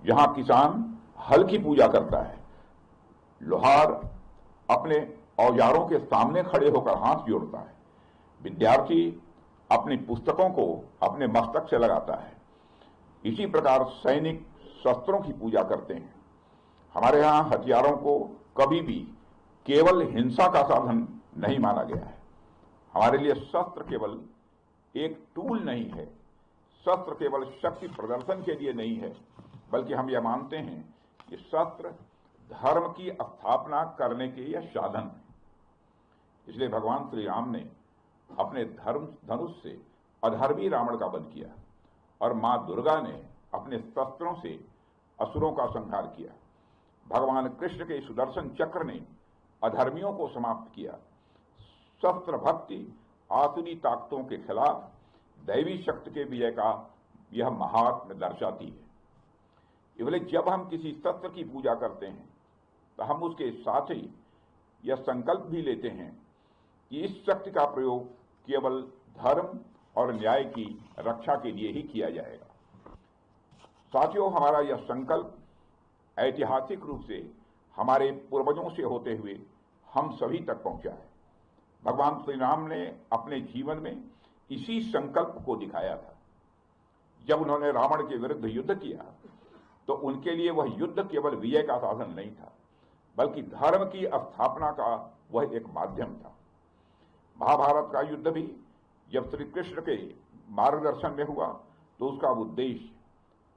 जहां किसान हल की पूजा करता है, लोहार अपने औजारों के सामने खड़े होकर हाथ जोड़ता है, विद्यार्थी अपनी पुस्तकों को अपने मस्तक से लगाता है, इसी प्रकार सैनिक शस्त्रों की पूजा करते हैं। हमारे यहाँ हथियारों को कभी भी केवल हिंसा का साधन नहीं माना गया है। हमारे लिए शस्त्र केवल एक टूल नहीं है, शस्त्र केवल शक्ति प्रदर्शन के लिए नहीं है, बल्कि हम यह मानते हैं कि शस्त्र धर्म की स्थापना करने के यह साधन है। इसलिए भगवान श्री राम ने अपने धर्म धनुष से अधर्मी रावण का वध किया और मां दुर्गा ने अपने शस्त्रों से असुरों का संहार किया। भगवान कृष्ण के सुदर्शन चक्र ने अधर्मियों को समाप्त किया। शस्त्र भक्ति आसुरी ताकतों के खिलाफ दैवी शक्ति के विजय का यह महात्म्य दर्शाती है। इसलिए जब हम किसी शस्त्र की पूजा करते हैं तो हम उसके साथ ही यह संकल्प भी लेते हैं कि इस शक्ति का प्रयोग केवल धर्म और न्याय की रक्षा के लिए ही किया जाएगा। साथियों, हमारा यह संकल्प ऐतिहासिक रूप से हमारे पूर्वजों से होते हुए हम सभी तक पहुंचा है। भगवान श्री राम ने अपने जीवन में इसी संकल्प को दिखाया था। जब उन्होंने रावण के विरुद्ध युद्ध किया तो उनके लिए वह युद्ध केवल विजय का साधन नहीं था, बल्कि धर्म की स्थापना का वह एक माध्यम था। महाभारत का युद्ध भी जब श्री कृष्ण के मार्गदर्शन में हुआ तो उसका उद्देश्य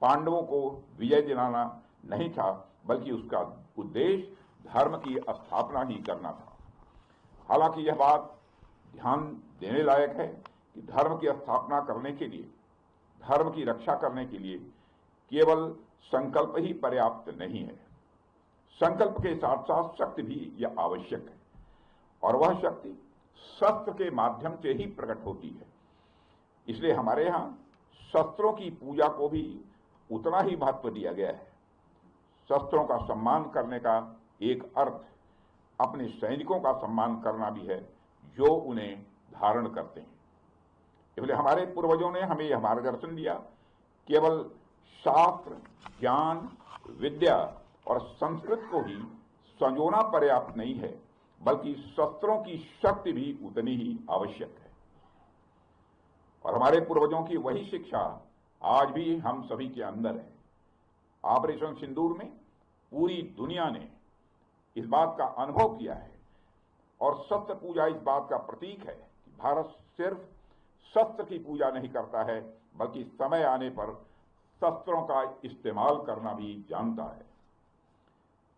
पांडवों को विजय दिलाना नहीं था, बल्कि उसका उद्देश्य धर्म की स्थापना ही करना था। हालांकि यह बात ध्यान देने लायक है कि धर्म की स्थापना करने के लिए, धर्म की रक्षा करने के लिए केवल संकल्प ही पर्याप्त नहीं है। संकल्प के साथ साथ शक्ति भी यह आवश्यक है, और वह शक्ति शस्त्र के माध्यम से ही प्रकट होती है। इसलिए हमारे यहाँ शस्त्रों की पूजा को भी उतना ही महत्व दिया गया है। शस्त्रों का सम्मान करने का एक अर्थ अपने सैनिकों का सम्मान करना भी है जो उन्हें धारण करते हैं। इसलिए हमारे पूर्वजों ने हमें यह मार्गदर्शन दिया, केवल शास्त्र, ज्ञान, विद्या और संस्कृत को ही संजोना पर्याप्त नहीं है, बल्कि शस्त्रों की शक्ति भी उतनी ही आवश्यक है। और हमारे पूर्वजों की वही शिक्षा आज भी हम सभी के अंदर है। ऑपरेशन सिंदूर में पूरी दुनिया ने इस बात का अनुभव किया है, और शस्त्र पूजा इस बात का प्रतीक है कि भारत सिर्फ शस्त्र की पूजा नहीं करता है, बल्कि समय आने पर शस्त्रों का इस्तेमाल करना भी जानता है।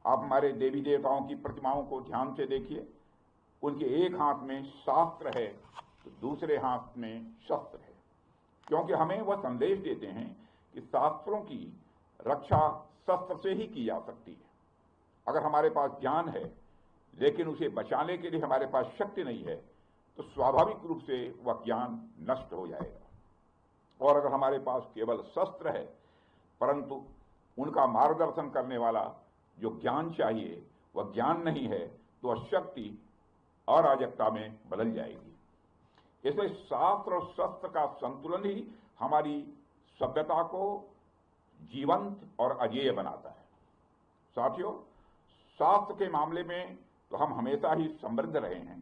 आप हमारे देवी देवताओं की प्रतिमाओं को ध्यान से देखिए, उनके एक हाथ में शास्त्र है तो दूसरे हाथ में शस्त्र है, क्योंकि हमें वह संदेश देते हैं कि शास्त्रों की रक्षा शस्त्र से ही की जा सकती है। अगर हमारे पास ज्ञान है लेकिन उसे बचाने के लिए हमारे पास शक्ति नहीं है तो स्वाभाविक रूप से वह ज्ञान नष्ट हो जाएगा। और अगर हमारे पास केवल शस्त्र है परंतु उनका मार्गदर्शन करने वाला जो ज्ञान चाहिए वह ज्ञान नहीं है तो वह शक्ति अराजकता में बदल जाएगी। इसलिए शास्त्र और शस्त्र का संतुलन ही हमारी सभ्यता को जीवंत और अजेय बनाता है। साथियों, शास्त्र के मामले में तो हम हमेशा ही समृद्ध रहे हैं,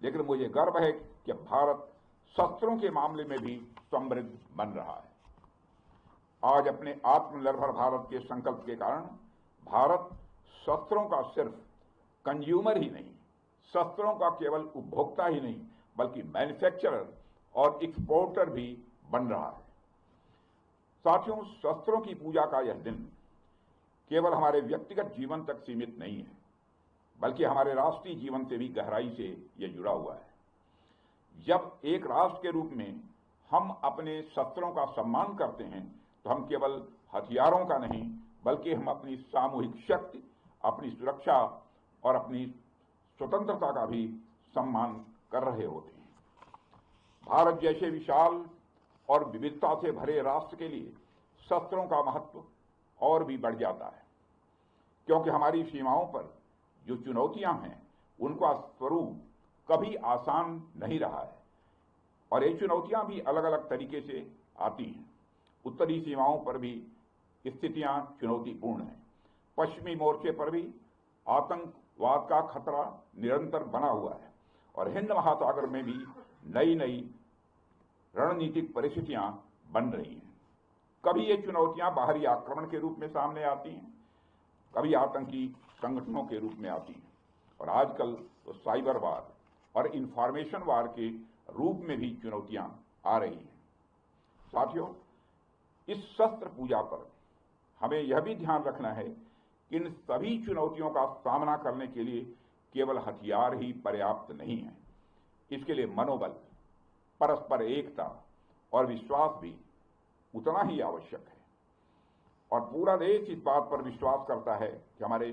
लेकिन मुझे गर्व है कि भारत शस्त्रों के मामले में भी समृद्ध बन रहा है। आज अपने आत्मनिर्भर भारत के संकल्प के कारण भारत शस्त्रों का सिर्फ कंज्यूमर ही नहीं, शस्त्रों का केवल उपभोक्ता ही नहीं, बल्कि मैन्युफैक्चरर और एक्सपोर्टर भी बन रहा है। साथियों, शस्त्रों की पूजा का यह दिन केवल हमारे व्यक्तिगत जीवन तक सीमित नहीं है, बल्कि हमारे राष्ट्रीय जीवन से भी गहराई से यह जुड़ा हुआ है। जब एक राष्ट्र के रूप में हम अपने शस्त्रों का सम्मान करते हैं तो हम केवल हथियारों का नहीं, बल्कि हम अपनी सामूहिक शक्ति, अपनी सुरक्षा और अपनी स्वतंत्रता का भी सम्मान कर रहे होते हैं। भारत जैसे विशाल और विविधता से भरे राष्ट्र के लिए शस्त्रों का महत्व और भी बढ़ जाता है, क्योंकि हमारी सीमाओं पर जो चुनौतियां हैं उनका स्वरूप कभी आसान नहीं रहा है, और ये चुनौतियां भी अलग अलग तरीके से आती हैं। उत्तरी सीमाओं पर भी स्थितियां चुनौतीपूर्ण हैं। पश्चिमी मोर्चे पर भी आतंकवाद का खतरा निरंतर बना हुआ है और हिंद महासागर में भी नई नई रणनीतिक परिस्थितियां बन रही हैं। कभी ये चुनौतियां बाहरी आक्रमण के रूप में सामने आती हैं, कभी आतंकी संगठनों के रूप में आती हैं और आजकल तो साइबर वार और इंफॉर्मेशन वार के रूप में भी चुनौतियां आ रही हैं। साथियों, इस शस्त्र पूजा पर हमें यह भी ध्यान रखना है कि इन सभी चुनौतियों का सामना करने के लिए केवल हथियार ही पर्याप्त नहीं है। इसके लिए मनोबल, परस्पर एकता और विश्वास भी उतना ही आवश्यक है। और पूरा देश इस बात पर विश्वास करता है कि हमारे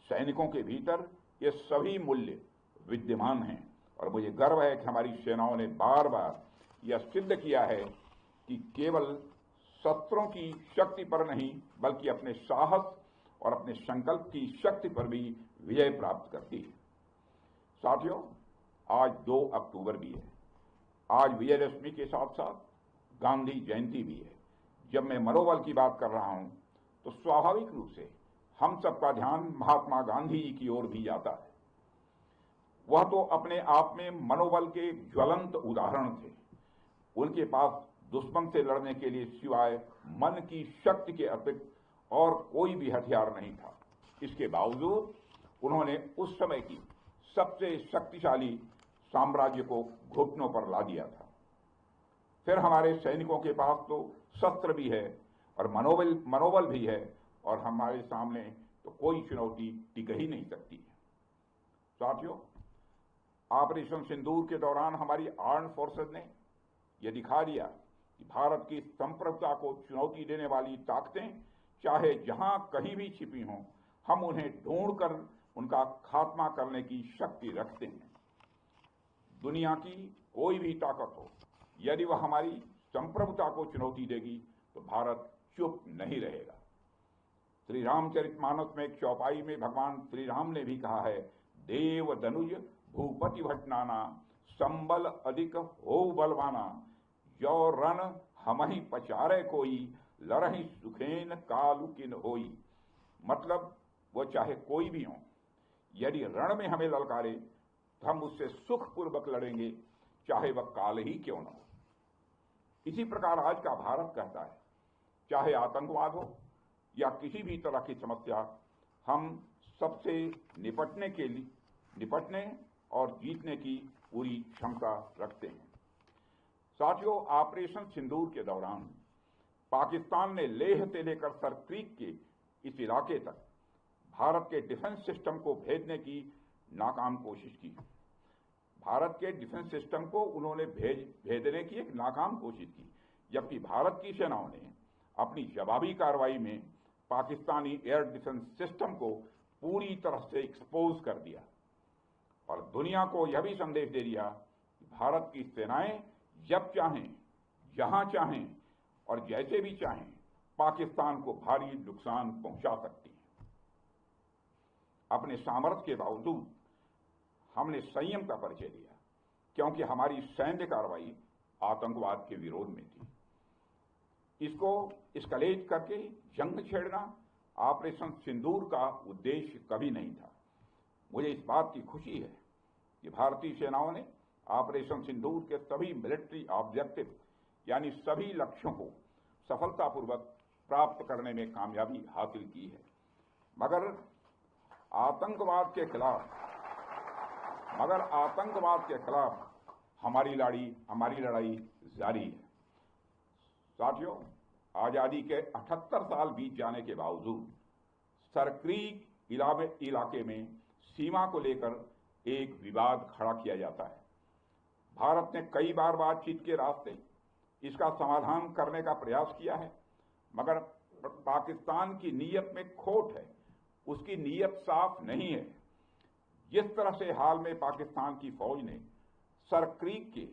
सैनिकों के भीतर ये सभी मूल्य विद्यमान हैं और मुझे गर्व है कि हमारी सेनाओं ने बार बार यह सिद्ध किया है कि केवल शस्त्रों की शक्ति पर नहीं बल्कि अपने साहस और अपने संकल्प की शक्ति पर भी विजय प्राप्त करती है। साथियों, आज 2 अक्टूबर भी है। आज विजयदशमी के साथ साथ गांधी जयंती भी है। जब मैं मनोबल की बात कर रहा हूं तो स्वाभाविक रूप से हम सबका ध्यान महात्मा गांधी जी की ओर भी जाता है। वह तो अपने आप में मनोबल के ज्वलंत उदाहरण थे। उनके पास दुश्मन से लड़ने के लिए सिवाय मन की शक्ति के अतिरिक्त और कोई भी हथियार नहीं था। इसके बावजूद उन्होंने उस समय की सबसे शक्तिशाली साम्राज्य को घुटनों पर ला दिया था। फिर हमारे सैनिकों के पास तो शस्त्र भी है और मनोबल भी है और हमारे सामने तो कोई चुनौती टिक ही नहीं सकती है। साथियों, ऑपरेशन सिंदूर के दौरान हमारी आर्म्ड फोर्सेज ने यह दिखा दिया कि भारत की संप्रभुता को चुनौती देने वाली ताकतें चाहे जहां कहीं भी छिपी हों, हम उन्हें ढूंढकर उनका खात्मा करने की शक्ति रखते हैं। दुनिया की कोई भी ताकत हो, यदि वह हमारी संप्रभुता को चुनौती देगी तो भारत चुप नहीं रहेगा। श्री रामचरितमानस में एक चौपाई में भगवान श्री राम ने भी कहा है, देव दनुज भूपति भटनाना, संबल अधिक हो बलवाना, जो रण हमहि पचारे कोई, लड़हि सुखेन कालु किन होई। मतलब वो चाहे कोई भी हो, यदि रण में हमें ललकारे तो हम उससे सुखपूर्वक लड़ेंगे, चाहे वह काल ही क्यों न हो। इसी प्रकार आज का भारत कहता है, चाहे आतंकवाद हो या किसी भी तरह की समस्या, हम सबसे निपटने और जीतने की पूरी क्षमता रखते हैं। साथियों, ऑपरेशन सिंदूर के दौरान पाकिस्तान ने लेह से लेकर सर क्रीक के इस इलाके तक भारत के डिफेंस सिस्टम को भेजने की नाकाम कोशिश की। भारत के डिफेंस सिस्टम को उन्होंने भेजने की एक नाकाम कोशिश की, जबकि भारत की सेनाओं ने अपनी जवाबी कार्रवाई में पाकिस्तानी एयर डिफेंस सिस्टम को पूरी तरह से एक्सपोज कर दिया और दुनिया को यह भी संदेश दे दिया कि भारत की सेनाएं जब चाहें, जहां चाहें और जैसे भी चाहें पाकिस्तान को भारी नुकसान पहुंचा सकती हैं। अपने सामर्थ्य के बावजूद हमने संयम का परिचय दिया, क्योंकि हमारी सैन्य कार्रवाई आतंकवाद के विरोध में थी। इसको एस्केलेट करके जंग छेड़ना ऑपरेशन सिंदूर का उद्देश्य कभी नहीं था। मुझे इस बात की खुशी है कि भारतीय सेनाओं ने ऑपरेशन सिंदूर के सभी मिलिट्री ऑब्जेक्टिव यानी सभी लक्ष्यों को सफलतापूर्वक प्राप्त करने में कामयाबी हासिल की है। मगर आतंकवाद के खिलाफ हमारी लड़ाई जारी है। साथियों, आजादी के 78 साल बीत जाने के बावजूद सर क्रीक इलाके में सीमा को लेकर एक विवाद खड़ा किया जाता है। भारत ने कई बार बातचीत के रास्ते इसका समाधान करने का प्रयास किया है, मगर पाकिस्तान की नीयत में खोट है, उसकी नीयत साफ नहीं है। जिस तरह से हाल में पाकिस्तान की फौज ने सर क्रीक के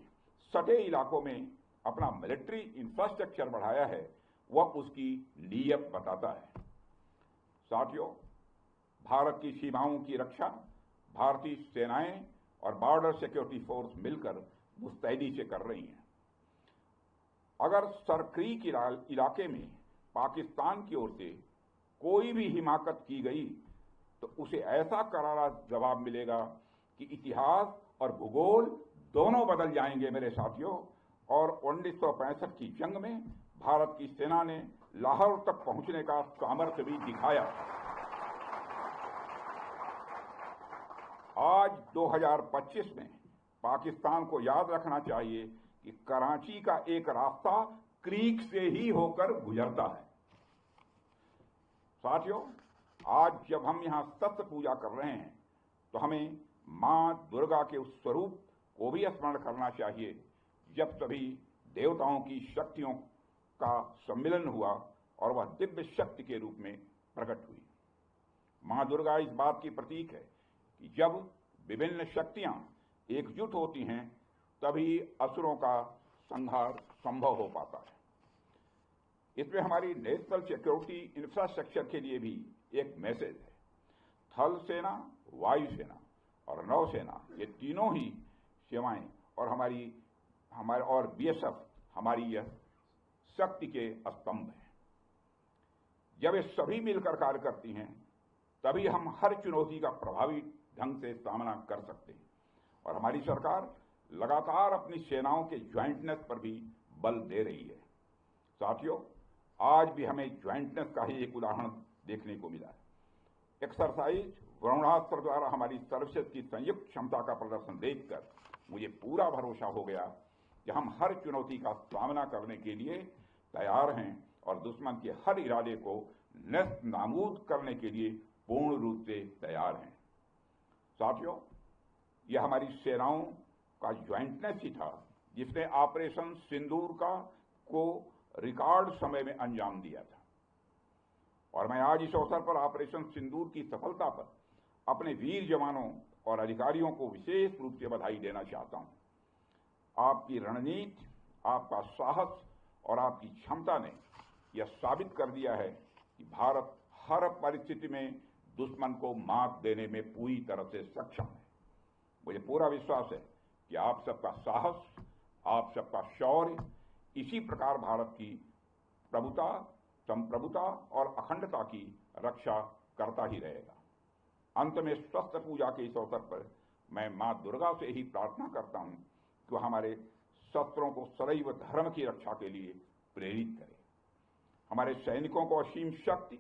सटे इलाकों में अपना मिलिट्री इंफ्रास्ट्रक्चर बढ़ाया है, वह उसकी नीयत बताता है। साथियों, भारत की सीमाओं की रक्षा भारतीय सेनाएं और बॉर्डर सिक्योरिटी फोर्स मिलकर मुस्तैदी से कर रही हैं। अगर सर क्रीक इलाके में पाकिस्तान की ओर से कोई भी हिमाकत की गई तो उसे ऐसा करारा जवाब मिलेगा कि इतिहास और भूगोल दोनों बदल जाएंगे मेरे साथियों। और 1965 की जंग में भारत की सेना ने लाहौर तक पहुंचने का सामर्थ्य भी दिखाया। आज 2025 में पाकिस्तान को याद रखना चाहिए कि कराची का एक रास्ता क्रीक से ही होकर गुजरता है। साथियों, आज जब हम यहां शस्त्र पूजा कर रहे हैं तो हमें मां दुर्गा के उस स्वरूप को भी स्मरण करना चाहिए जब सभी देवताओं की शक्तियों का सम्मिलन हुआ और वह दिव्य शक्ति के रूप में प्रकट हुई। मां दुर्गा इस बात की प्रतीक है कि जब विभिन्न शक्तियां एकजुट होती हैं तभी असुरों का संहार संभव हो पाता है। इसमें हमारी नेशनल सिक्योरिटी इंफ्रास्ट्रक्चर के लिए भी एक मैसेज है। थल सेना, वायुसेना और नौसेना, ये तीनों ही सेवाएं और हमारे और बीएसएफ हमारी यह शक्ति के स्तंभ हैं। जब ये सभी मिलकर कार्य करती हैं तभी हम हर चुनौती का प्रभावी ढंग से सामना कर सकते हैं। और हमारी सरकार लगातार अपनी सेनाओं के ज्वाइंटनेस पर भी बल दे रही है। साथियों, आज भी हमें ज्वाइंटनेस का ही एक उदाहरण देखने को मिला है। एक्सरसाइज वरुणास्त्र द्वारा हमारी सर्विसेज की संयुक्त क्षमता का प्रदर्शन देखकर मुझे पूरा भरोसा हो गया कि हम हर चुनौती का सामना करने के लिए तैयार हैं और दुश्मन के हर इरादे को नष्ट नाबूद करने के लिए पूर्ण रूप से तैयार हैं। साथियों, यह हमारी सेनाओं का ज्वाइंटनेस ही था जिसने ऑपरेशन सिंदूर को रिकॉर्ड समय में अंजाम दिया था। और मैं आज इस अवसर पर ऑपरेशन सिंदूर की सफलता पर अपने वीर जवानों और अधिकारियों को विशेष रूप से बधाई देना चाहता हूं। आपकी रणनीति, आपका साहस और आपकी क्षमता ने यह साबित कर दिया है कि भारत हर परिस्थिति में दुश्मन को मात देने में पूरी तरह से सक्षम है। मुझे पूरा विश्वास है कि आप सबका साहस, आप सबका शौर्य इसी प्रकार भारत की प्रभुता, संप्रभुता और अखंडता की रक्षा करता ही रहेगा। अंत में शस्त्र पूजा के इस अवसर पर मैं मां दुर्गा से ही प्रार्थना करता हूं कि वह हमारे शस्त्रों को सदैव धर्म की रक्षा के लिए प्रेरित करे, हमारे सैनिकों को असीम शक्ति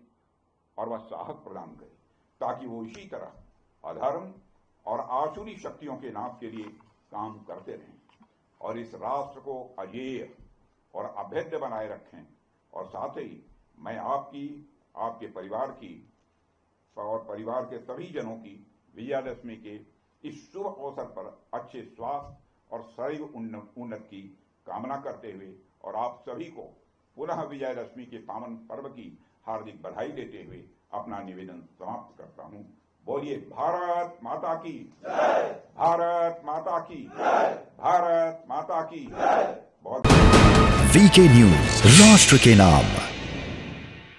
और वह साहस प्रदान करे ताकि वो इसी तरह अधर्म और आसुरी शक्तियों के नाश के लिए काम करते रहें और इस राष्ट्र को अजेय और अभेद्य बनाए रखें। और साथ ही मैं आपकी, आपके परिवार की और परिवार के सभी जनों की विजयादशमी के इस शुभ अवसर पर अच्छे स्वास्थ्य और शरीर उन्नति की कामना करते हुए और आप सभी को पुनः विजयादशमी के पावन पर्व की हार्दिक बधाई देते हुए अपना निवेदन समाप्त करता हूं। बोलिए भारत माता की जय, भारत माता की जय, भारत माता की जय। बहुत वीके न्यूज, राष्ट्र के नाम।